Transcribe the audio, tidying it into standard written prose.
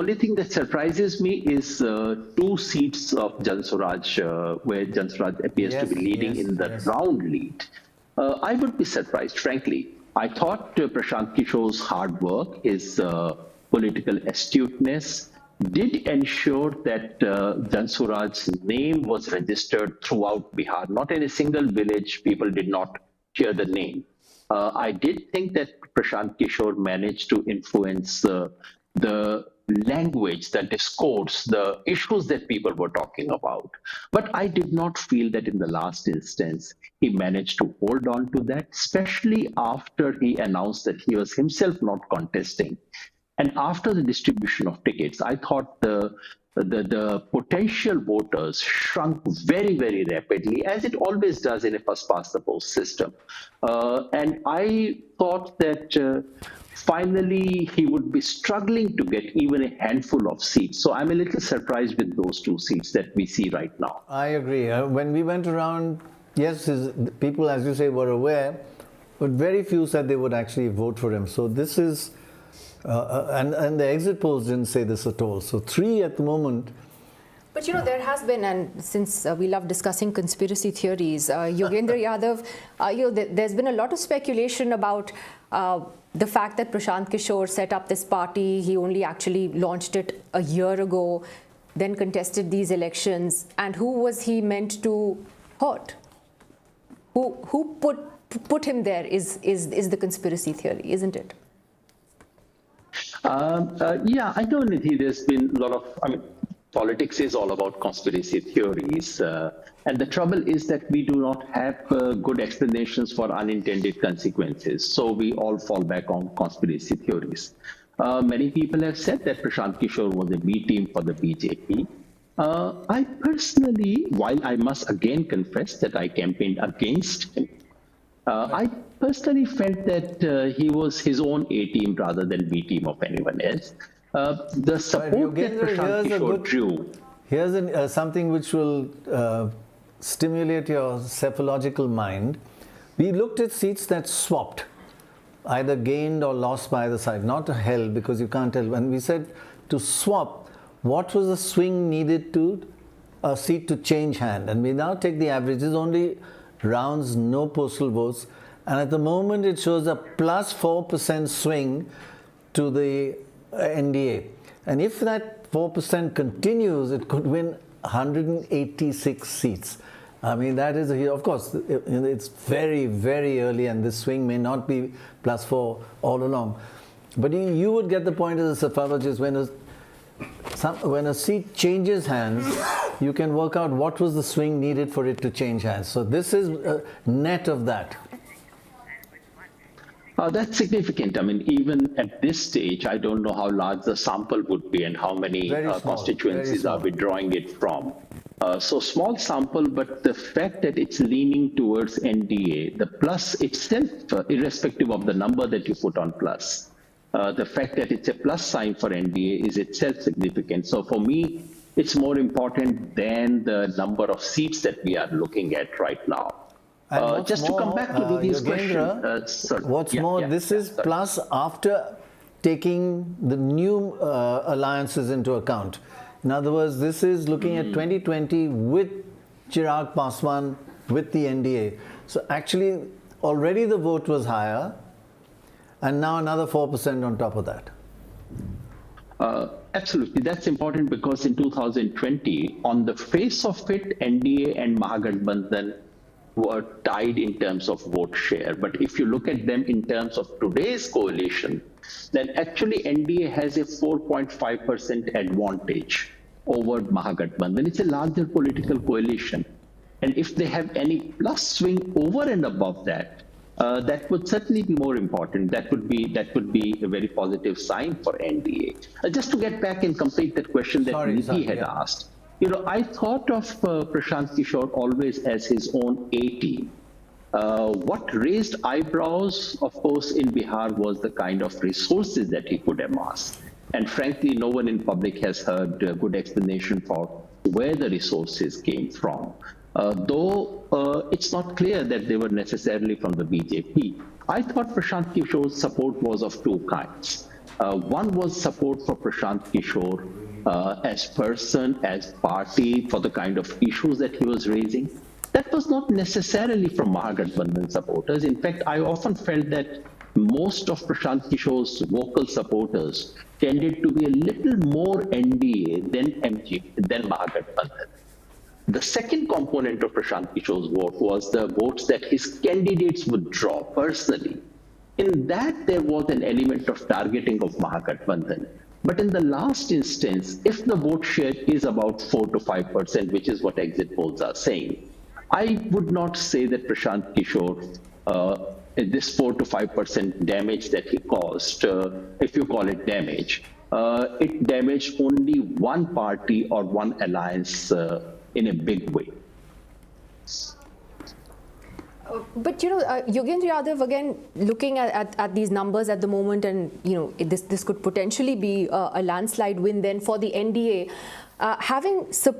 only thing that surprises me is two seats of JanSuraaj, where JanSuraaj appears to be leading in the round lead. I would be surprised, frankly. I thought Prashant Kishor's hard work, his political astuteness, did ensure that JanSuraaj's name was registered throughout Bihar. Not in a single village, people did not hear the name. I did think that Prashant Kishor managed to influence the language, the discourse, the issues that people were talking about. But I did not feel that in the last instance, he managed to hold on to that, especially after he announced that he was himself not contesting. And after the distribution of tickets, I thought the potential voters shrunk very, very rapidly, as it always does in a first-past-the-post system. And I thought that finally he would be struggling to get even a handful of seats. So I'm a little surprised with those two seats that we see right now. I agree. When we went around, yes, people, as you say, were aware, but very few said they would actually vote for him. So this is... and the exit polls didn't say this at all. So 3 at the moment. But you know, there has been, and since we love discussing conspiracy theories, Yogendra Yadav, there's been a lot of speculation about the fact that Prashant Kishor set up this party. He only actually launched it a year ago, then contested these elections. And who was he meant to hurt? Who put him there is the conspiracy theory, isn't it? Yeah, I know, Nidhi, there's been a lot of, politics is all about conspiracy theories. And the trouble is that we do not have good explanations for unintended consequences. So we all fall back on conspiracy theories. Many people have said that Prashant Kishor was a B team for the BJP. I personally, while I must again confess that I campaigned against him, I personally felt that he was his own A team rather than B team of anyone else. The support that Prashant Kishor drew. Here's something which will stimulate your psephological mind. We looked at seats that swapped, either gained or lost by either side, not held, because you can't tell. When we said to swap, what was the swing needed to a seat to change hand? And we now take the averages, only rounds, no postal votes, and at the moment it shows a plus 4% swing to the NDA. And if that 4% continues, it could win 186 seats. I mean, that is, of course, it's very, very early, and this swing may not be plus 4 all along. But you would get the point as a psephologist, when a seat changes hands, you can work out what was the swing needed for it to change hands. So this is a net of that. That's significant. I mean, even at this stage, I don't know how large the sample would be and how many constituencies are we drawing it from. So small sample, but the fact that it's leaning towards NDA, the plus itself, irrespective of the number that you put on plus, the fact that it's a plus sign for NDA is itself significant. So for me, it's more important than the number of seats that we are looking at right now. Just to come back to Nidhi's question. What's more, this is plus after taking the new alliances into account. In other words, this is looking at 2020 with Chirag Paswan, with the NDA. So actually, already the vote was higher, and now another 4% on top of that. Absolutely. That's important because in 2020, on the face of it, NDA and Mahagathbandhan were tied in terms of vote share. But if you look at them in terms of today's coalition, then actually NDA has a 4.5% advantage over Mahagathbandhan. It's a larger political coalition. And if they have any plus swing over and above that, that would certainly be more important. That would be a very positive sign for NDA. Just to get back and complete that question that Nidhi had asked, I thought of Prashant Kishor always as his own A team. What raised eyebrows, of course, in Bihar was the kind of resources that he could amass. And frankly, no one in public has heard a good explanation for where the resources came from. Though it's not clear that they were necessarily from the BJP. I thought Prashant Kishor's support was of two kinds. One was support for Prashant Kishor as person, as party, for the kind of issues that he was raising. That was not necessarily from Mahagathbandhan supporters. In fact, I often felt that most of Prashant Kishor's vocal supporters tended to be a little more NDA than Mahagathbandhan. The second component of Prashant Kishor's vote was the votes that his candidates would draw personally. In that, there was an element of targeting of Mahagathbandhan. But in the last instance, if the vote share is about 4 to 5%, which is what exit polls are saying, I would not say that Prashant Kishor, this 4 to 5% damage that he caused, if you call it damage, it damaged only one party or one alliance in a big way. But Yogendra Yadav, again, looking at these numbers at the moment, and this could potentially be a landslide win then for the NDA. Having